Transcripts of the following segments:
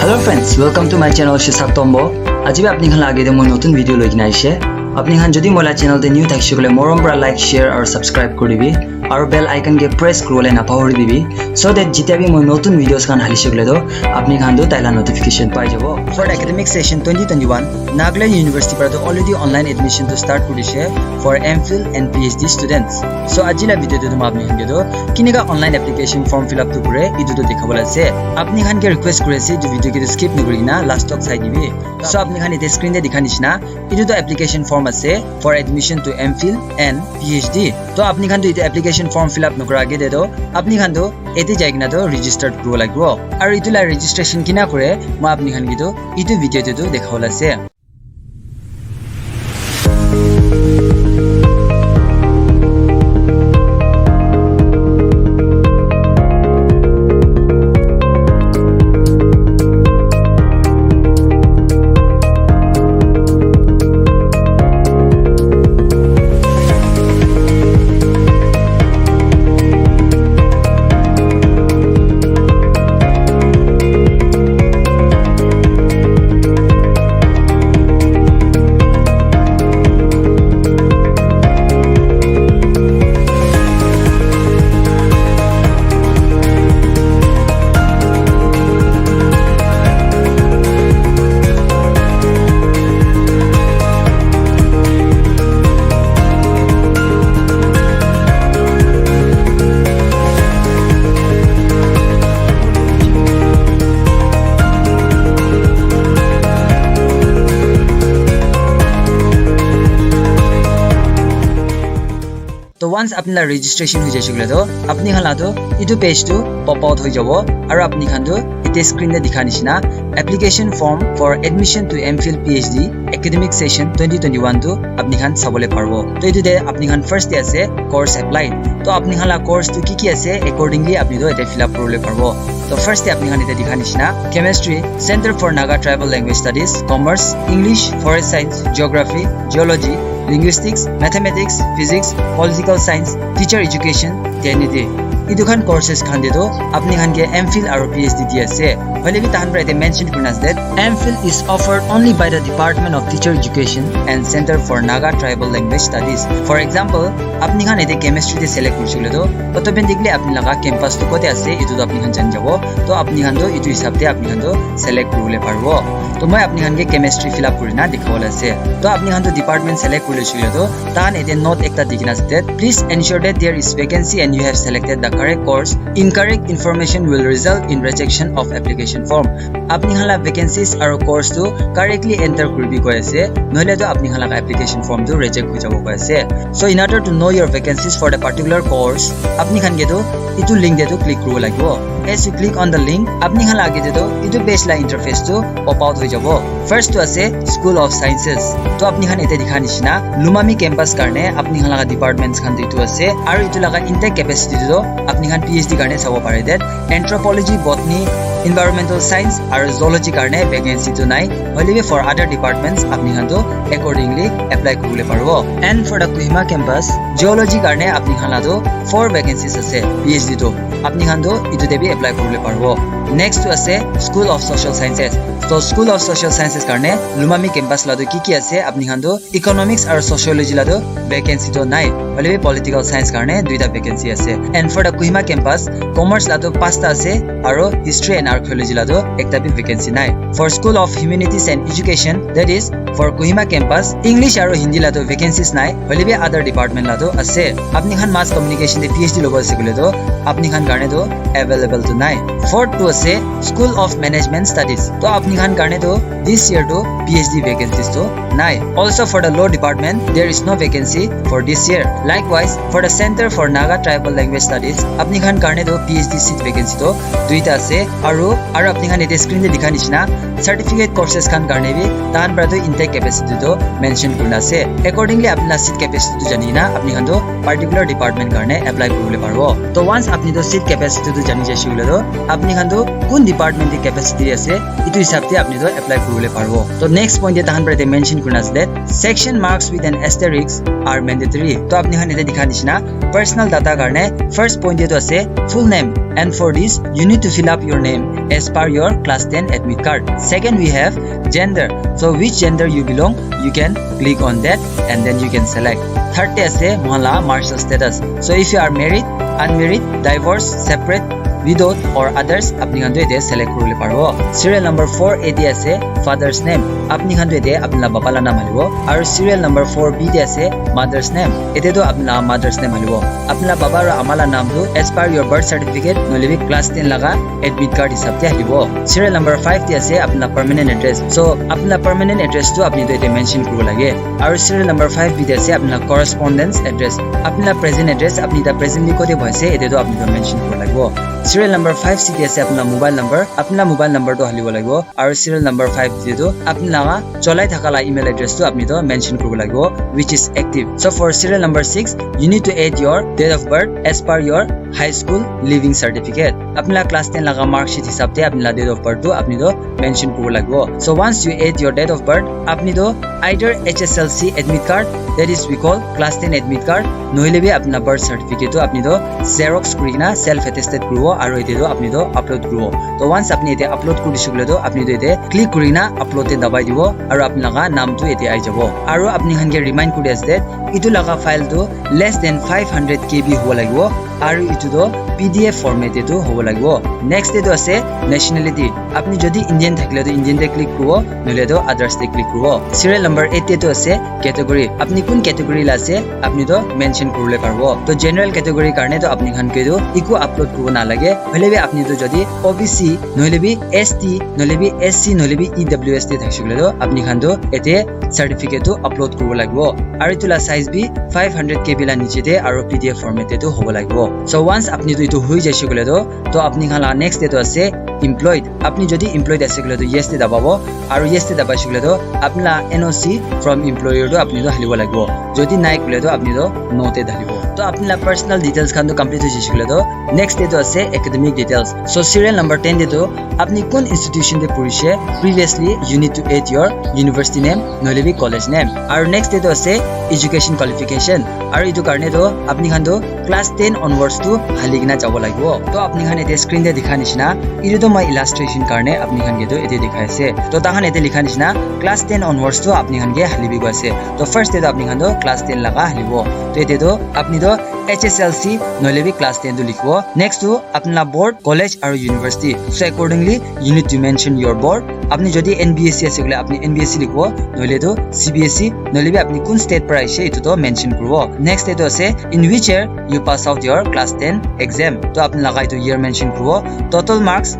Hello friends, welcome to my channel Shisak Tombo. আজি আপনি খান লাগে দে মই নতুন ভিডিও লৈ কিনে আইছে আপনি খান যদি মোলা চ্যানেলতে নিউ থাকছে গলে মৰম পৰা লাইক শেয়াৰ আৰু সাবস্ক্ৰাইব কৰিবি আৰু বেল আইকন কে প্ৰেছ কৰলে না পাহৰি দিবি সো দ্যাট যেতিয়া বি মই নতুন ভিডিওস খান হালিছে গলে তো আপনি খান দো তাইলা নোটিফিকেশন পাই যাব for academic session 2021 Nagaland university পৰা অলৰেডি অনলাইন এডমিশন তো স্টাৰ্ট কৰিছে for MPhil and PhD students so আজিলা ভিডিওটো তুমি আপনি খান গেdo কিনেকা online application form fill up তো কৰে ইটো দেখাবলৈ আছে আপনি খান কে ৰিকোয়েস্ট কৰিছে যে ভিডিও কে স্কিপ নকৰি না লাস্ট তক চাই দিবি সো আপনি খান এই স্ক্রিন দে দেখা নিছিনা ইটো তো এপ্লিকেশন ফর্ম আছে for admission to MPhil and PhD তো আপনি খান তো ইটো এপ্লিকেশন ফর্ম ফিল আপ নকৰা আগে দেdo আপনি খান তো এতে যাই কিনা তো ৰেজিস্টাৰ্ড কৰিব লাগিব আৰু ইটোলা ৰেজিষ্ট্ৰেচন কিনা কৰে মই আপনি খান গিটো ইটো ভিডিওটো তো দেখাবলৈ আছে तो once अपना registration हो जाइए तो अपनी खान लादो इतो पेज तो पॉप आउट हो जाओ और अपनी खान तो इते स्क्रीन दे दिखा निशिना application form for admission to MPhil PhD academic session 2021 तो अपनी खान सबले पारबो तो इतो दे अपनी खान फर्स्ट दे আছে course apply तो अपनी खान ला course तो की আছে accordingly अपनी तो इते fill up करले पारबो तो फर्स्ट दे अपनी खान इते दिखा निशिना chemistry center for Naga tribal language studies commerce english forest science geography geology linguistics mathematics physics political science teacher education dignity इदु खान कोर्सेस खान दे दो अपनी खान के एमफिल और पीएचडी दिया से पहले भी तान पर मेंशन करना है that MPhil is offered only by the department of teacher education and centre for Naga tribal language studies for example अपनी खान एते केमिस्ट्री दे सिलेक्ट करछिले तो ऑटोमेटिकली अपनी लगा कैंपस तो कोते আছে इदु तो अपनी खान जान जाबो तो अपनी खान तो इदु हिसाब दे अपनी खान तो सिलेक्ट करले पारबो तो मैं अपनी खान के केमिस्ट्री फिल अप करना दिखावला আছে तो अपनी खान तो डिपार्टमेंट सिलेक्ट करले तो तान एते नोट एकता दिखना है please ensure that there is vacancy and you have selected the correct course incorrect information will result in rejection of application form apni hala vacancies aro course to correctly enter koribi koi ase nohile to apni hala application form to reject ho jabo koi ase so in order to know your vacancies for the particular course apni khan ge to itu link de to click koribo lagibo as you click on the link apni hala age de to itu page la interface to pop out ho jabo first to ase school of sciences to apni khan ete dikha nishina lumami campus karne apni hala departments khan ditu ase aro itu laga intake capacity to apni khan PhD karne sabo pare that anthropology botany environmental science aro zoology karne vacancy to nai hoile for other departments apni khan to accordingly apply korule parbo and for the Kohima campus geology karne apni khan la to 4 vacancies ase PhD to apni khan to itu debi apply korule parbo next to ase school of social sciences so school of social sciences karne lumami campus la to ki ase apni khan to economics aro sociology la to vacancy to nai hoile political science karne duita vacancy ase and for the Kohima campus commerce la to 5 ta ase aro history and archaeology la to ekta bhi vacancy nai for school of humanities and education that is for Kohima campus English aro Hindi la to vacancies nai hoile other department la to ase apni khan mass communication de PhD lobo ase kole to apni khan karne to available to nai fourth to ase school of management studies to apni khan karne to this year to PhD vacancies to nai also for the law department there is no vacancy for this year likewise for the center for Naga tribal language studies apni khan karne to PhD seat vacancy to duita ase aro apni khan ete screen de dikha nishina certificate courses khan karne bhi tan para to intake capacity to mention kurna ase accordingly apna seat capacity to janina apni khan to particular department karne apply korule parbo to once apni to seat seat capacity তো জানি যাইছিগুলো তো আপনি খান তো কোন ডিপার্টমেন্টে capacity আছে ইটো হিসাবতে আপনি তো এপ্লাই করলে পারবো তো নেক্সট পয়েন্টে তাহান পরে মেনশন করুন আছে that section marks with an asterisk are mandatory তো আপনি খান এতে দেখা নিছিনা পার্সোনাল ডাটা কারণে ফার্স্ট পয়েন্টে তো আছে full name and for this you need to fill up your name as per your class 10 admit card. Second we have gender, so which gender you belong you can click on that and then you can select. Third ase mohala marital status, so if you are married, unmarried, divorced, separate, widowed or others apni khan to ete select korole parbo. Serial number 4 ete ase father's name, apni khan to ete apna baba la naam halibo aru serial number 4b te ase mother's name, ete to apna mother's name halibo apna baba ra amala naam to as per your birth certificate nolibi class 10 laga admit card hisab te halibo. Serial number 5 te ase apna permanent address, so apna permanent address to apni to ete mention korbo lage aru serial number 5b te ase apna correspondence address, apna present address apni ta presently kote bhoise ete to apni to mention korbo lagbo. Serial number 5 ct ase apna mobile number to halibo lagbo aru serial number 5 ct to apni laga cholai thakala email address to apni to mention korbo lagbo which is active. So for serial number 6 you need to add your date of birth as per your high school leaving certificate, apna class 10 laga mark sheet hisab te apna date of birth to apni to mention korbo lagbo. So once you add your date of birth apni to either HSLC admit card, that is we call class 10 admit card, nohile bi apna birth certificate to apni to xerox kurina self attested koribo aru ete to apni to upload koribo. To once apni ete upload korisugule to apni to ete click kurina upload te dabai dibo aru apni laga naam to ete ai jabo aru apni khan ke remind kori ase that itu laga file to less than 500 KB hobo lagibo aru itu to PDF format e to hobo lagibo. Next e to ase nationality, apni jodi Indian thakile to Indian te click koribo nole to others te click koribo. Serial number 8 e to ase category, apni kun category la ase apni to mention korole parbo. To general category karne to apni khan ke to iku upload koribo na lage, hole bi apni to jodi OBC nole bi ST nole bi SC nole bi EWS te thakshule to apni khan to ete certificate to upload koribo lagibo aru itu la size bi 500 KB la niche te aru PDF format te to hobo lagibo. So once apni to itu hoi jaise gole to apni khan la next te to ase employed, apni jodi employed ase gole to yes te dababo aru yes te dabai shugule to apna NOC from employer to apni to halibo lagibo, jodi nai gole to apni to no te dhalibo. To apni la personal details khan to complete hoi jaise gole to next te to ase academic details. So serial number 10 te to apni kun institution te purise previously you need to add your university name nole bi college name aru next te to ase education qualification aru itu karne to apni khan to class 10 onwards to haligina jabo lagibo. To apni khan ete screen te dikha nishina itu to my illustration karne apni khan ke to ete dikhai ase to tahan ete likha nishina class 10 onwards to apni khan ke halibi go ase. To first te to apni khan to class 10 laga halibo, to ete to apni to HSLC nole bi class 10 to likbo. Next to apna board, college aru university, so accordingly you need to mention your board. apni jodi NBSC ase gole apni NBSC likbo nole to CBSE nole bi apni kun state par aise itu to mention korbo. Next te to ase in which year you pass out your class 10 exam, to apni laga itu year mention korbo. Total marks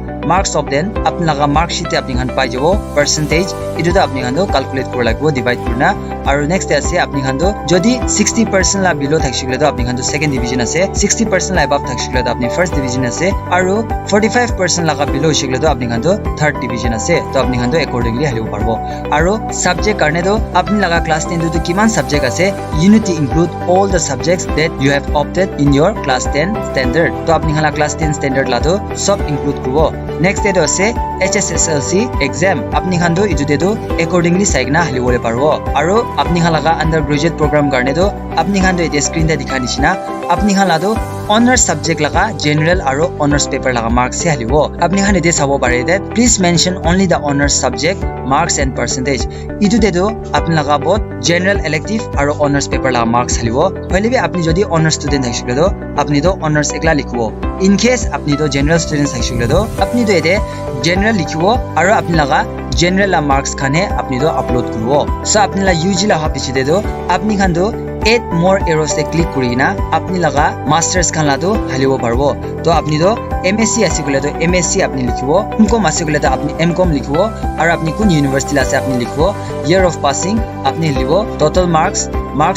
of then apni laga mark sheet apni khan pai jabo, percentage itu to apni khan to calculate kor lagbo divide korna aru next te ase apni khan to jodi 60% la below thakshigle to apni khan to second division ase, 60% la above thakshigle to apni first division ase aru 45% laga below shigle to apni khan to third division ase, to apni khan to accordingly halibo parbo. Aru subject karne to apni laga class 10 to kiman subject ase you need to include all the subjects that you have opted in your class 10 standard, to apni khan la class 10 standard la to sob include korbo. Next te to ase HSLC exam, apni khan to itu te to accordingly saigna halibole parbo aru apni khan laga undergraduate program karne to apni khan to ete screen te dikha nishina apni khan la to honors subject laga general aru honors paper laga marks se halibo. Apni khan ete sabo pare that please mention only the honors subject marks and percentage, itu te to apni laga both general elective aru honors paper laga marks halibo. Hoile bi apni jodi honors student haishule to apni to honors ekla likbo, in case apni to general students haishule to apni to ete general likbo aru apni laga general la marks khane apni to upload korbo. So apni la UG la hapiche de to apni khan to add more arrows te click kurina apni laga masters khan la to halibo parbo. To apni to MSc ase gole to MSc apni likhibo, MCom ase gole to apni MCom likhibo aru apni kun university la ase apni likhibo, year of passing apni libo, total marks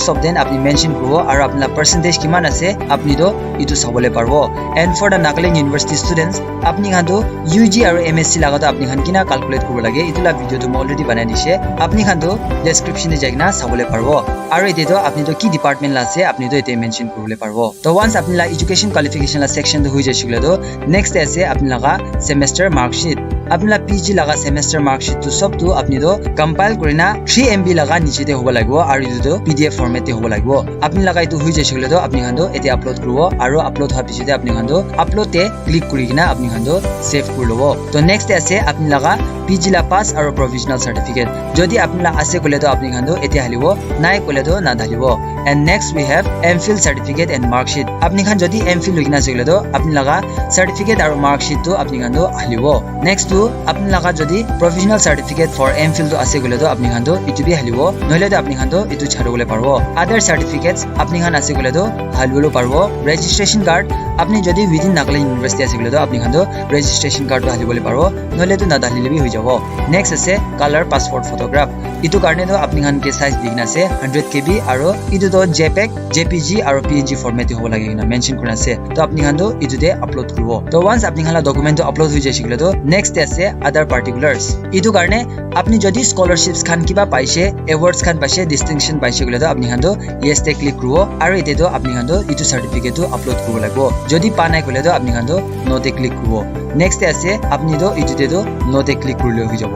of then apni mention korbo aru apna percentage kiman ase apni to itu sabole parbo. And for the Nagaland University students apni khan to UG aru MSc laga to apni khan kina calculate korbo lage, itu la video to already banai dise, apni khan to description e jaigna sabole parbo aru ete to apni to কি department আছে আপনি তো এতে mention করলে পারবো তো once আপনি লা এডুকেশন কোয়ালিফিকেশন লা সেকশন তো হই যাইছিলে তো নেক্সট আছে আপনি লাগা সেমেস্টার মার্কশিট आपला पीजी लगा सेमेस्टर मार्कशीट तो सब तो अपनी तो कंपाइल करिना 3 MB लगा नीचे ते होबो लागबो आरो इदो तो PDF फॉर्मेट ते होबो लागबो अपनी लगा इतो होई जाइसले तो अपनी खान तो एते अपलोड करबो आरो अपलोड होआ पिछते अपनी खान तो अपलोड ते क्लिक करिकिना अपनी खान तो सेव कर लबो तो नेक्स्ट আছে अपनी लगा पीजी ला पास आरो प्रोविजनल सर्टिफिकेट जदि अपनी ला আছে কলে তো আপনি খান তো এতে হালিবো নাই কলে তো না ঢালিবো and next we have MPhil certificate and marksheet अपनी खान जदि एमफिल लगिना सकले तो अपनी लगा सर्टिफिकेट आरो मार्कशीट तो अपनी खान तो हालिबो नेक्स्ट तो अपनी लगा जदि प्रोविजनल सर्टिफिकेट फॉर एमफिल तो আছে গলে তো আপনি খান তো ইটু বি হালিবো নহলে তো আপনি খান তো ইটু ছাড়বলে পারবো আদার সার্টিফিকেটস আপনি খান আছে গলে তো হালিবলো পারবো রেজিস্ট্রেশন কার্ড আপনি যদি উইদিন নাগলা ইউনিভার্সিটি আছে গলে তো আপনি খান তো রেজিস্ট্রেশন কার্ড তো হালিবলে পারবো নহলে তো না হালিলে বি হই যাব नेक्स्ट আছে কালার পাসপোর্ট ফটোগ্রাফ ইটো কারণে তো আপনি খান কে সাইজ দিগনা আছে 100 KB আৰু ইটো তো JPEG JPG আৰু PNG ফৰম্যাট হ'ব লাগে না মেনশন কৰা আছে তো আপনি খান তো ইটোতে আপলোড কৰিব তো ওয়ান্স আপনি খালা ডকুমেন্ট তো আপলোড হৈ যাইছিল তো নেক্সট আছে আদার পার্টিকুলারস ইটো কারণে আপনি যদি স্কলারশিপস খান কিবা পাইছে এওয়ার্ডস খান পাইছে ডিস্টিংশন পাইছে গলে তো আপনি খান তো ইয়েস তে ক্লিক কৰিব আৰু এতে তো আপনি খান তো ইটো সাৰ্টিফিকেট তো আপলোড কৰিব লাগিব যদি পা নাই গলে তো আপনি খান তো নো তে ক্লিক কৰিব নেক্সট আছে আপনি তো ইটোতে তো নো তে ক্লিক কৰিলে হৈ যাব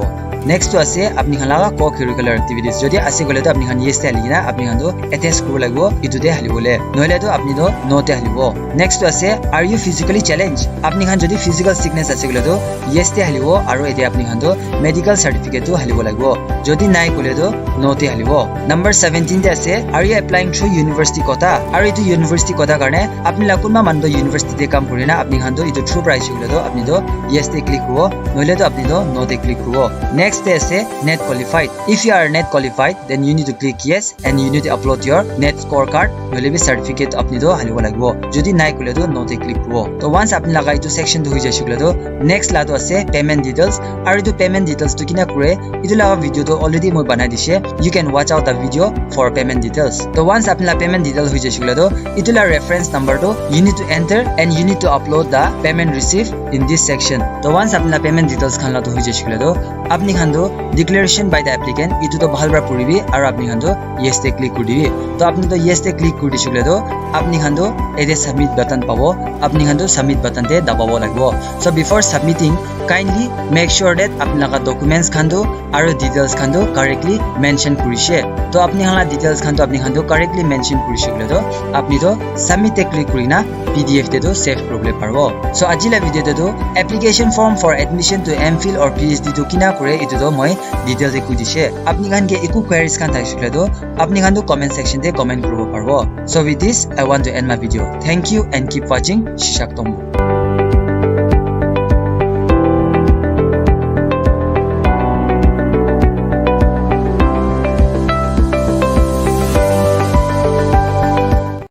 नेक्स्ट तो আছে আপনি খান লাগা কো কারিকুলার অ্যাক্টিভিটিস যদি আছে গলে তো আপনি খান ইয়েস তে হালিনা আপনি খান তো অ্যাটাচ করব লাগবো ইটোতে হালিবলে নহলে তো আপনি তো নোতে হালিব নেক্সট তো আছে আর ইউ ফিজিক্যালি চ্যালেঞ্জ আপনি খান যদি ফিজিক্যাল সিকনেস আছে গলে তো ইয়েস তে হালিব আৰু এতে আপনি খান তো মেডিকেল সার্টিফিকেট তো হালিব লাগবো যদি নাই গলে তো নোতে হালিব নাম্বার 17 তে আছে are you applying through university quota আৰু ইটো ইউনিভাৰ্সিটি কোটা কাৰণে আপনি লাকুনমা মানদো ইউনিভাৰ্সিটিতে কাম কৰিনা আপনি খান তো ইটো থ্রু প্রাইস গলে তো আপনি তো ইয়েস তে ক্লিক করব নহলে তো আপনি তো নোতে ক্লিক করব next say net qualified if you are net qualified then you need to click yes and you need to upload your net scorecard নহলে বি সার্টিফিকেট আপনি তো হালিব লাগিব যদি নাই কলে তো নোতে ক্লিক করব তো ওয়ান্স আপনি লাগা ইটো সেকশন তো হৈ যাইছিল তো নেক্সট লাটো আছে পেমেন্ট ডিটেইলস আৰু ইটো পেমেন্ট ডিটেইলস তো কিনা কৰে ইটো লাগা ভিডিও তো অলরেডি মই বানাই দিছে you can watch out the video for payment details তো ওয়ান্স আপনি লা পেমেন্ট ডিটেইল হৈ যাইছিল তো ইটো লা রেফারেন্স নাম্বার তো you need to enter and you need to upload the payment receipt in this section তো ওয়ান্স আপনি লা পেমেন্ট ডিটেইলস খান লা তো হৈ যাইছিল তো আপনি খান তো ডিক্লারেশন বাই দ্য অ্যাপ্লিকেন্ট ইটো তো ভালবার পড়িবি আৰু আপনি খান তো ইয়েস তে ক্লিক কৰি দিবি তো আপনি তো ইয়েস তে ক্লিক কৰি দিছিলে তো আপনি খান তো এতে সাবমিট বাটন পাবো আপনি খান তো সাবমিট বাটন তে দাবাব লাগিব so before submitting kindly make sure that আপনার ডকুমেন্টস খান তো আৰু ডিটেইলস খান তো কাৰেক্টলি মেনশন কৰিছে তো আপনি হালা ডিটেইলস খান তো কাৰেক্টলি মেনশন কৰিছে তো আপনি তো সাবমিট তে ক্লিক কৰি না PDF তে তো সেভ করলে পারবো সো আজিলা ভিডিওতে তো application form for admission to MPhil or PhD তো কিনা করে ইটো তো মই ডিটেইলস এ কুদিছে আপনি খান কে একু কোয়েরিজ খান থাকিলে তো আপনি খান তো কমেন্ট সেকশন তে কমেন্ট করব পারবো so with this I want to end my video thank you and keep watching শিশাক তম্বু